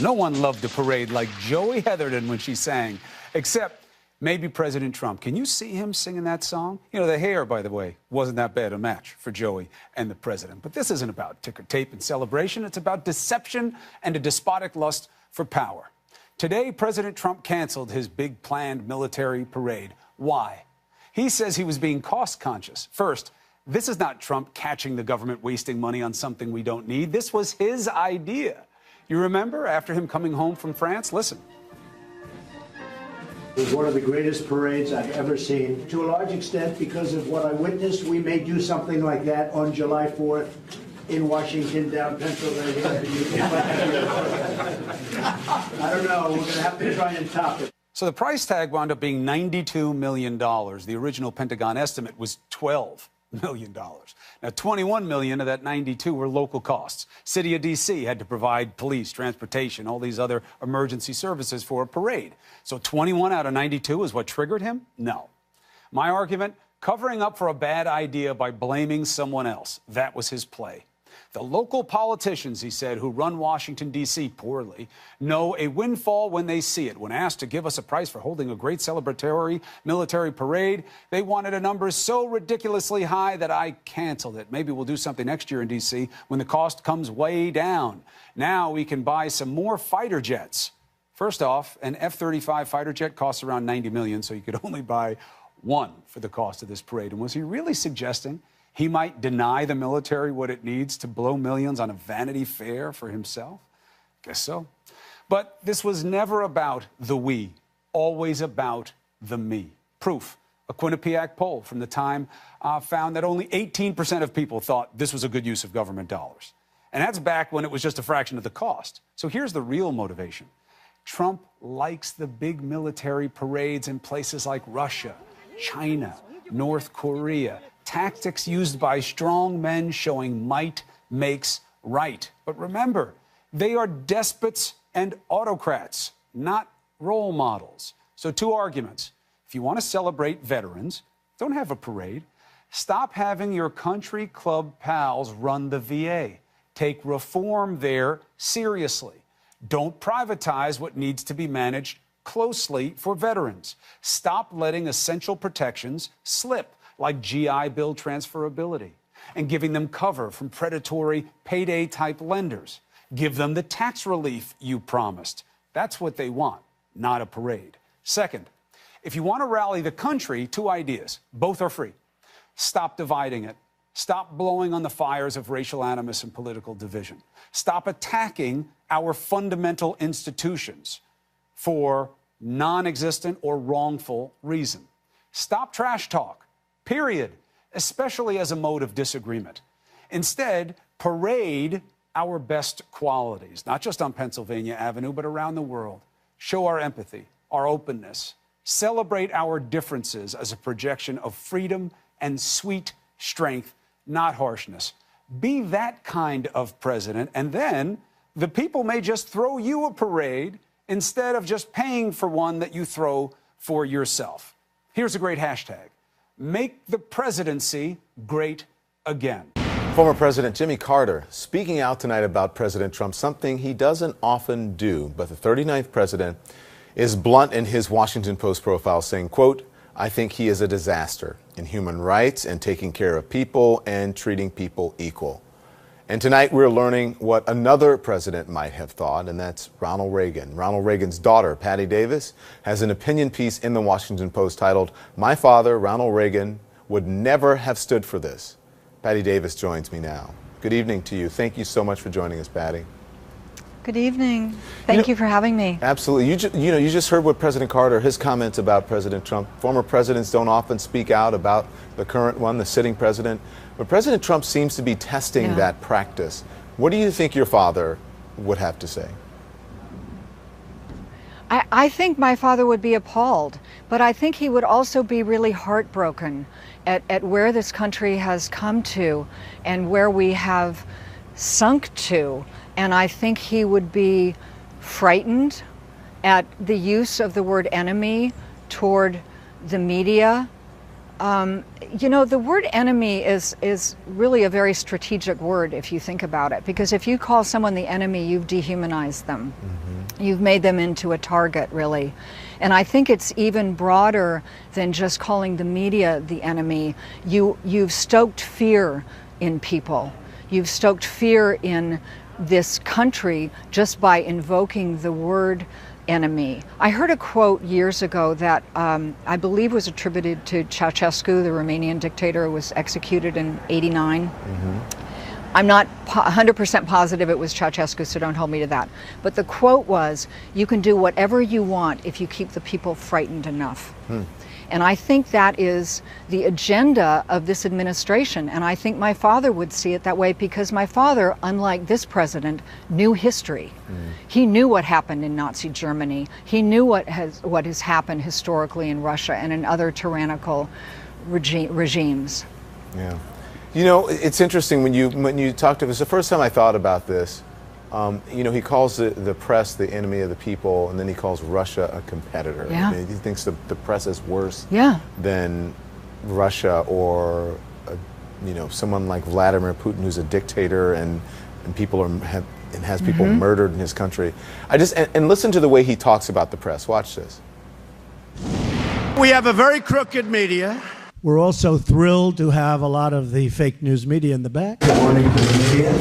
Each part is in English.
No one loved the parade like Joey Heatherton when she sang, except maybe President Trump. Can you see him singing that song? You know, the hair, by the way, wasn't that bad a match for Joey and the president. But this isn't about ticker tape and celebration. It's about deception and a despotic lust for power. Today, President Trump canceled his big planned military parade. Why? He says he was being cost conscious. First, this is not Trump catching the government wasting money on something we don't need. This was his idea. You remember after him coming home from France? Listen. It was one of the greatest parades I've ever seen. To a large extent, because of what I witnessed, we may do something like that on July 4th in Washington, down Pennsylvania. I don't know. We're going to have to try and top it. So the price tag wound up being $92 million. The original Pentagon estimate was $12 million. Now, $21 million of that 92 were local costs. City of D.C. had to provide police, transportation, all these other emergency services for a parade. So 21 out of 92 is what triggered him? No. My argument, covering up for a bad idea by blaming someone else. That was his play. The local politicians, he said, who run Washington, D.C. poorly, know a windfall when they see it. When asked to give us a price for holding a great celebratory military parade, they wanted a number so ridiculously high that I canceled it. Maybe we'll do something next year in D.C. when the cost comes way down. Now we can buy some more fighter jets. First off, an F-35 fighter jet costs around $90 million, so you could only buy one for the cost of this parade. And was he really suggesting he might deny the military what it needs to blow millions on a Vanity Fair for himself? Guess so. But this was never about the we, always about the me. Proof. A Quinnipiac poll from the time found that only 18% of people thought this was a good use of government dollars. And that's back when it was just a fraction of the cost. So here's the real motivation. Trump likes the big military parades in places like Russia, China, North Korea. Tactics used by strong men showing might makes right. But remember, they are despots and autocrats, not role models. So two arguments. If you want to celebrate veterans, don't have a parade. Stop having your country club pals run the VA. Take reform there seriously. Don't privatize what needs to be managed closely for veterans. Stop letting essential protections slip, like GI Bill transferability, and giving them cover from predatory payday-type lenders. Give them the tax relief you promised. That's what they want, not a parade. Second, if you want to rally the country, two ideas. Both are free. Stop dividing it. Stop blowing on the fires of racial animus and political division. Stop attacking our fundamental institutions for non-existent or wrongful reason. Stop trash talk. Period, especially as a mode of disagreement. Instead, parade our best qualities, not just on Pennsylvania Avenue, but around the world. Show our empathy, our openness. Celebrate our differences as a projection of freedom and sweet strength, not harshness. Be that kind of president, and then the people may just throw you a parade instead of just paying for one that you throw for yourself. Here's a great hashtag. Make the presidency great again. Former President Jimmy Carter speaking out tonight about President Trump, something he doesn't often do. But the 39th president is blunt in his Washington Post profile, saying, quote, I think he is a disaster in human rights and taking care of people and treating people equal. And tonight we're learning what another president might have thought, and that's Ronald Reagan. Ronald Reagan's daughter, Patty Davis, has an opinion piece in the Washington Post titled, My Father, Ronald Reagan, Would Never Have Stood for This. Patty Davis joins me now. Good evening to you. Thank you so much for joining us, Patty. Good evening. Thank you for having me. Absolutely. You just heard what President Carter, his comments about President Trump. Former presidents don't often speak out about the current one, the sitting president. But President Trump seems to be testing that practice. What do you think your father would have to say? I think my father would be appalled, but I think he would also be really heartbroken at where this country has come to and where we have sunk to. And I think he would be frightened at the use of the word enemy toward the media, You know, the word enemy is really a very strategic word if you think about it, because if you call someone the enemy, you've dehumanized them. You've made them into a target, really. And I think it's even broader than just calling the media the enemy. You've stoked fear in people. You've stoked fear in this country just by invoking the word enemy. I heard a quote years ago that I believe was attributed to Ceausescu, the Romanian dictator who was executed in '89. I'm not 100% positive it was Ceausescu, so don't hold me to that. But the quote was, you can do whatever you want if you keep the people frightened enough. And I think that is the agenda of this administration. And I think my father would see it that way, because my father, unlike this president, knew history. He knew what happened in Nazi Germany. He knew what has happened historically in Russia and in other tyrannical regimes. Yeah. You know, it's interesting when you talk to us. The first time I thought about this, you know, he calls the press the enemy of the people, and then he calls Russia a competitor. Yeah. I mean, he thinks the press is worse Yeah. than Russia or, you know, someone like Vladimir Putin, who's a dictator and people has people murdered in his country. And listen to the way he talks about the press. Watch this. We have a very crooked media. We're also thrilled to have a lot of the fake news media in the back. Good morning to the media,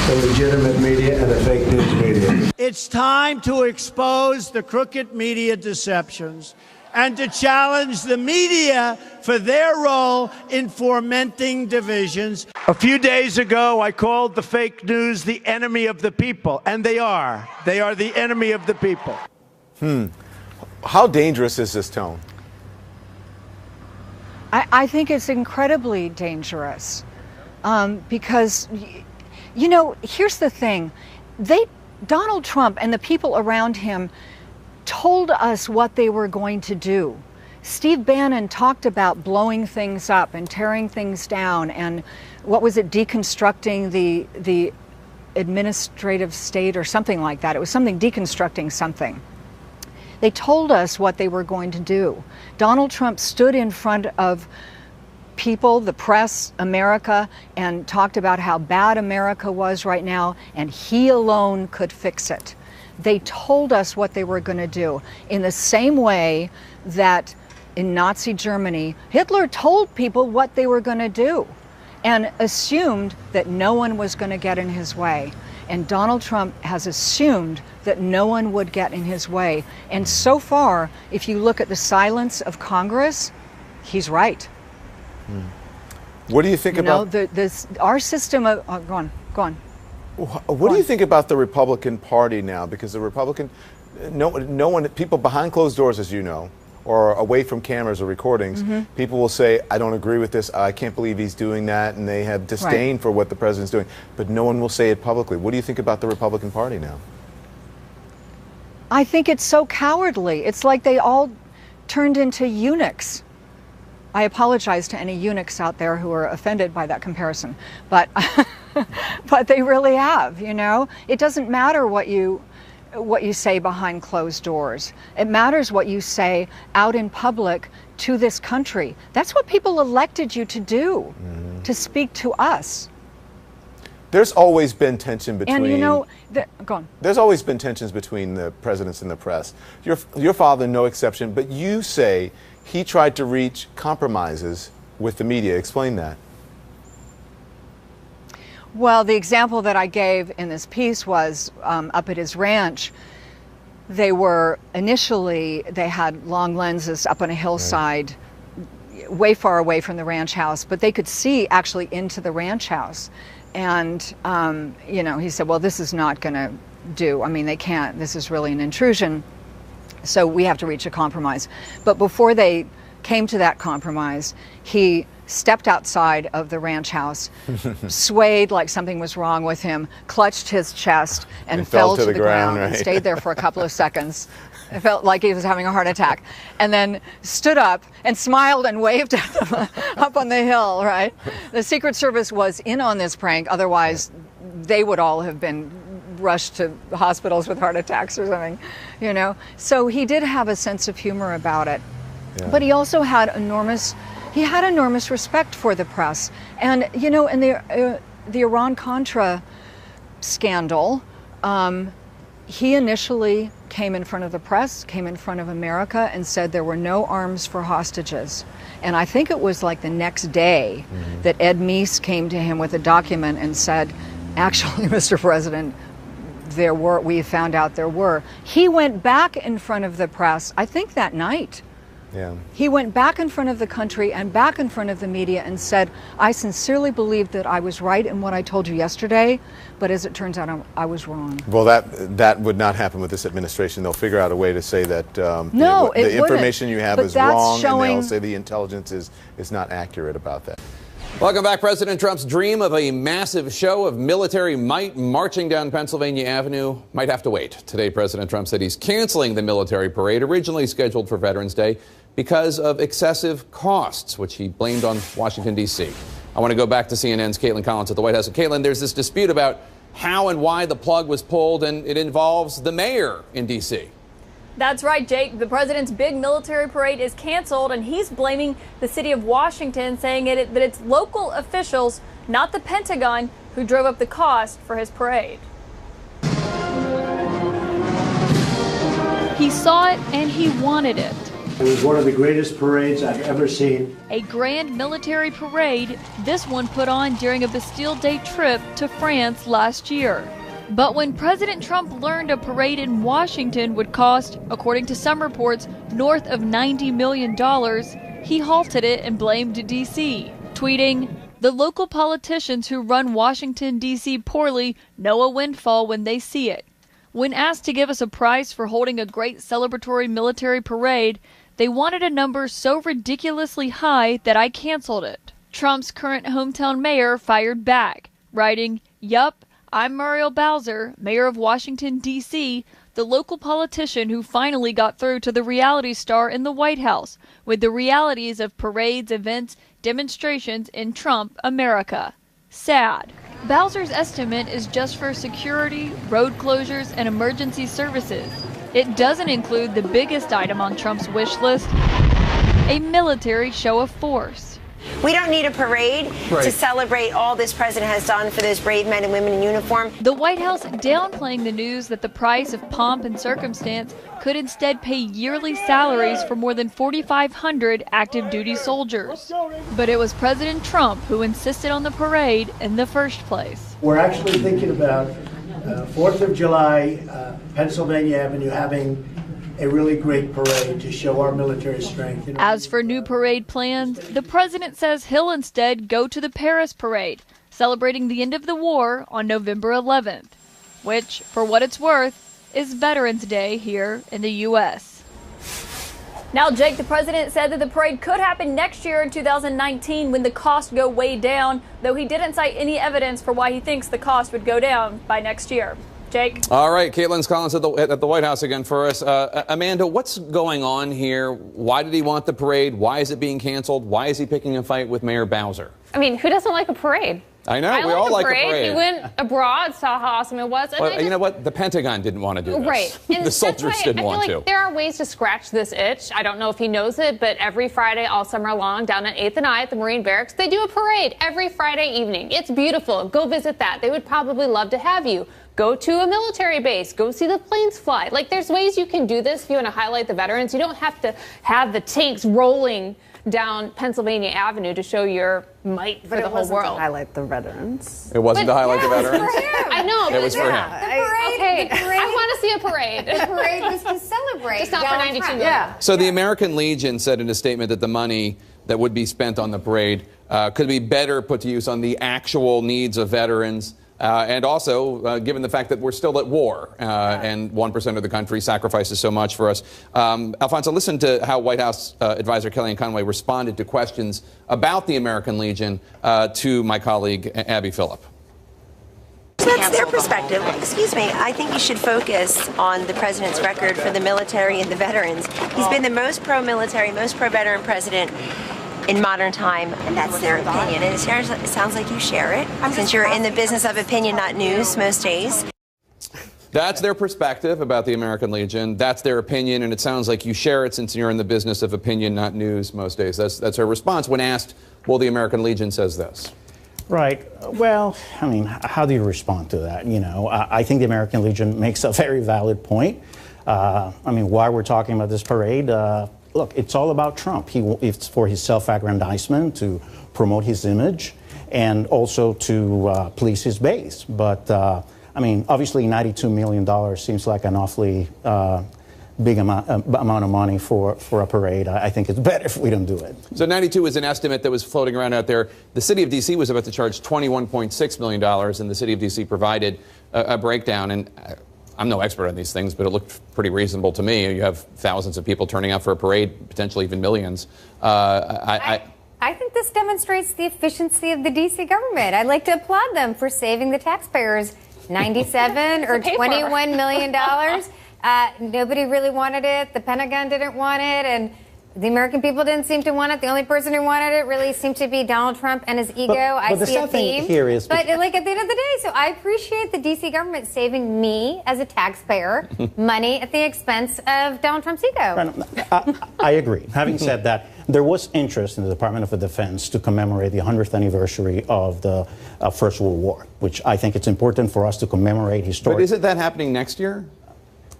the legitimate media and the fake news media. It's time to expose the crooked media deceptions and to challenge the media for their role in fomenting divisions. A few days ago, I called the fake news the enemy of the people, and they are. They are the enemy of the people. How dangerous is this tone? I think it's incredibly dangerous, because, you know, here's the thing. Donald Trump and the people around him told us what they were going to do. Steve Bannon talked about blowing things up and tearing things down and, what was it, deconstructing the administrative state or something like that. It was something, deconstructing something. They told us what they were going to do. Donald Trump stood in front of people, the press, America, and talked about how bad America was right now, and he alone could fix it. They told us what they were going to do, in the same way that in Nazi Germany, Hitler told people what they were going to do and assumed that no one was going to get in his way. And Donald Trump has assumed that no one would get in his way. And so far, if you look at the silence of Congress, he's right. What do you think about? Our system of, go on. What do you think about the Republican Party now? Because the Republican, no one, people behind closed doors, as you know, or away from cameras or recordings, people will say, I don't agree with this, I can't believe he's doing that, and they have disdain for what the president's doing, but no one will say it publicly. What do you think about the Republican Party now? I think it's so cowardly. It's like they all turned into eunuchs. I apologize to any eunuchs out there who are offended by that comparison, but but they really have, you know? It doesn't matter what you say behind closed doors. It matters what you say out in public to this country. That's what people elected you to do, to speak to us. There's always been tension between. And you know, go on. There's always been tensions between the presidents and the press. Your father, no exception, but you say he tried to reach compromises with the media. Explain that. Well, the example that I gave in this piece was up at his ranch. They had long lenses up on a hillside, way far away from the ranch house, but they could see actually into the ranch house. And, you know, he said, well, this is not going to do. I mean, they can't. This is really an intrusion. So we have to reach a compromise. But before they came to that compromise, he stepped outside of the ranch house, swayed like something was wrong with him, clutched his chest, and fell to the ground and stayed there for a couple of seconds. It felt like he was having a heart attack. And then stood up and smiled and waved at them up on the hill, right? The Secret Service was in on this prank. Otherwise, they would all have been rushed to hospitals with heart attacks or something, you know? So he did have a sense of humor about it. Yeah. But he also had enormous respect for the press. And, you know, in the Iran-Contra scandal, he initially came in front of the press, came in front of America, and said there were no arms for hostages. And I think it was like the next day that Ed Meese came to him with a document and said, actually, Mr. President, we found out there were. He went back in front of the press, I think that night. Yeah. He went back in front of the country and back in front of the media and said, I sincerely believe that I was right in what I told you yesterday, but as it turns out, I was wrong. Well, that would not happen with this administration. They'll figure out a way to say that No, the information you have is wrong, and they'll say the intelligence is not accurate about that. Welcome back. President Trump's dream of a massive show of military might marching down Pennsylvania Avenue might have to wait. Today, President Trump said he's canceling the military parade originally scheduled for Veterans Day because of excessive costs, which he blamed on Washington, D.C. I want to go back to CNN's Caitlin Collins at the White House. And Caitlin, there's this dispute about how and why the plug was pulled, and it involves the mayor in D.C. That's right, Jake. The president's big military parade is canceled, and he's blaming the city of Washington, saying that it's local officials, not the Pentagon, who drove up the cost for his parade. He saw it and he wanted it. It was one of the greatest parades I've ever seen. A grand military parade, this one put on during a Bastille Day trip to France last year. But when President Trump learned a parade in Washington would cost, according to some reports, north of $90 million, he halted it and blamed D.C., tweeting, "The local politicians who run Washington, D.C. poorly know a windfall when they see it." When asked to give us a price for holding a great celebratory military parade, they wanted a number so ridiculously high that I canceled it. Trump's current hometown mayor fired back, writing, "Yup, I'm Muriel Bowser, mayor of Washington, D.C., the local politician who finally got through to the reality star in the White House with the realities of parades, events, demonstrations in Trump America. Sad." Bowser's estimate is just for security, road closures, and emergency services. It doesn't include the biggest item on Trump's wish list, a military show of force. We don't need a parade to celebrate all this president has done for those brave men and women in uniform. The White House downplaying the news that the price of pomp and circumstance could instead pay yearly salaries for more than 4,500 active duty soldiers. But it was President Trump who insisted on the parade in the first place. We're actually thinking about 4th of July, Pennsylvania Avenue, having a really great parade to show our military strength. As for new parade plans, the president says he'll instead go to the Paris parade, celebrating the end of the war on November 11th, which, for what it's worth, is Veterans Day here in the U.S. Now, Jake, the president said that the parade could happen next year in 2019 when the costs go way down, though he didn't cite any evidence for why he thinks the cost would go down by next year. Jake? All right, Caitlin Collins at the White House again for us. Amanda, what's going on here? Why did he want the parade? Why is it being canceled? Why is he picking a fight with Mayor Bowser? I mean, who doesn't like a parade? I know, we all like a parade. He went abroad, saw how awesome it was. Well, you know what? The Pentagon didn't want to do this. Right. And the soldiers didn't want I feel like there are ways to scratch this itch. I don't know if he knows it, but every Friday all summer long down at 8th and I at the Marine Barracks, they do a parade every Friday evening. It's beautiful. Go visit that. They would probably love to have you. Go to a military base. Go see the planes fly. Like, there's ways you can do this if you want to highlight the veterans. You don't have to have the tanks rolling down Pennsylvania Avenue to show your might for the whole world. To highlight the veterans. It wasn't to highlight the veterans? I know. It was for him. Okay, I want to see a parade. The parade was to celebrate. Just not for 92 million. Yeah. So the American Legion said in a statement that the money that would be spent on the parade could be better put to use on the actual needs of veterans. And also, given the fact that we're still at war and 1% of the country sacrifices so much for us. Alfonso, listen to how White House advisor Kellyanne Conway responded to questions about the American Legion to my colleague Abby Phillip. That's their perspective. Excuse me. I think you should focus on the president's record for the military and the veterans. He's been the most pro-military, most pro-veteran president in modern time, and that's their opinion. And it sounds like you share it, since you're in the business of opinion, not news, most days. That's their perspective about the American Legion. That's their opinion, and it sounds like you share it since you're in the business of opinion, not news most days. That's her response when asked, well, the American Legion says this. Right. Well, I mean, how do you respond to that? You know, I think the American Legion makes a very valid point. I mean, why we're talking about this parade, look, it's all about Trump. It's for his self-aggrandizement, to promote his image, and also to police his base. But, I mean, obviously $92 million seems like an awfully big amount of money for a parade. I think it's better if we don't do it. So 92 is an estimate that was floating around out there. The city of D.C. was about to charge $21.6 million, and the city of D.C. provided a breakdown. And I'm no expert on these things, but it looked pretty reasonable to me. You have thousands of people turning out for a parade, potentially even millions. I think this demonstrates the efficiency of the D.C. government. I'd like to applaud them for saving the taxpayers $97 or $21 million. Nobody really wanted it. The Pentagon didn't want it, and the American people didn't seem to want it. The only person who wanted it really seemed to be Donald Trump and his ego. I see a theme. Here is but like at the end of the day, so I appreciate the D.C. government saving me as a taxpayer money at the expense of Donald Trump's ego. I agree. Having said that, there was interest in the Department of Defense to commemorate the 100th anniversary of the First World War, which I think it's important for us to commemorate historic. But isn't that happening next year?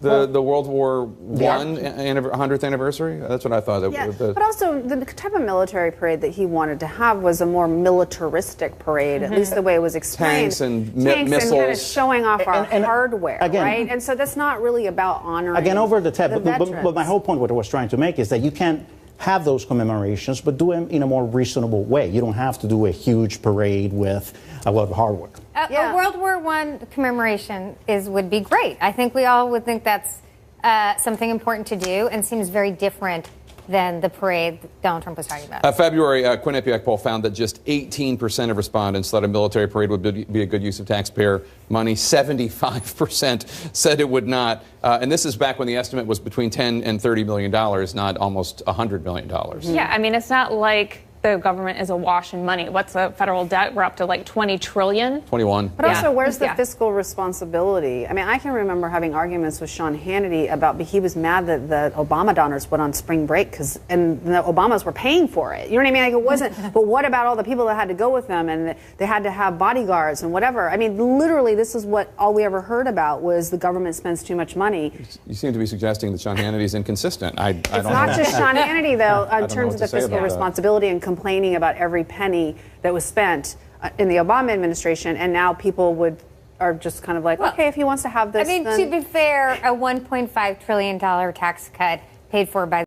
The World War I 100th anniversary? That's what I thought. Yeah, but also the type of military parade that he wanted to have was a more militaristic parade, at least the way it was explained. Tanks and missiles. missiles. And kind of showing off our hardware, again, right? And so that's not really about honoring again, over the top. veterans. But my whole point, what I was trying to make, is that you can't have those commemorations, but do them in a more reasonable way. You don't have to do a huge parade with a lot of hard work. A World War I commemoration would be great. I think we all would think that's something important to do, and seems very different than the parade that Donald Trump was talking about. A February Quinnipiac poll found that just 18% of respondents thought a military parade would be a good use of taxpayer money. 75% said it would not. And this is back when the estimate was between $10 and $30 million, not almost $100 million. Yeah, I mean, it's not like the government is awash in money. What's the federal debt? We're up to like 20 trillion. 21. But also, where's the fiscal responsibility? I mean, I can remember having arguments with Sean Hannity about he was mad that the Obama donors went on spring break and the Obamas were paying for it. You know what I mean? Like, it wasn't. But what about all the people that had to go with them, and they had to have bodyguards and whatever? I mean, literally, this is what all we ever heard about was the government spends too much money. You seem to be suggesting that Sean Hannity is inconsistent. It's not just Sean Hannity, though, in terms of the fiscal responsibility and complaining about every penny that was spent in the Obama administration, and now people are just kind of like, okay, if he wants to have this. I mean, to be fair, a $1.5 trillion tax cut paid for by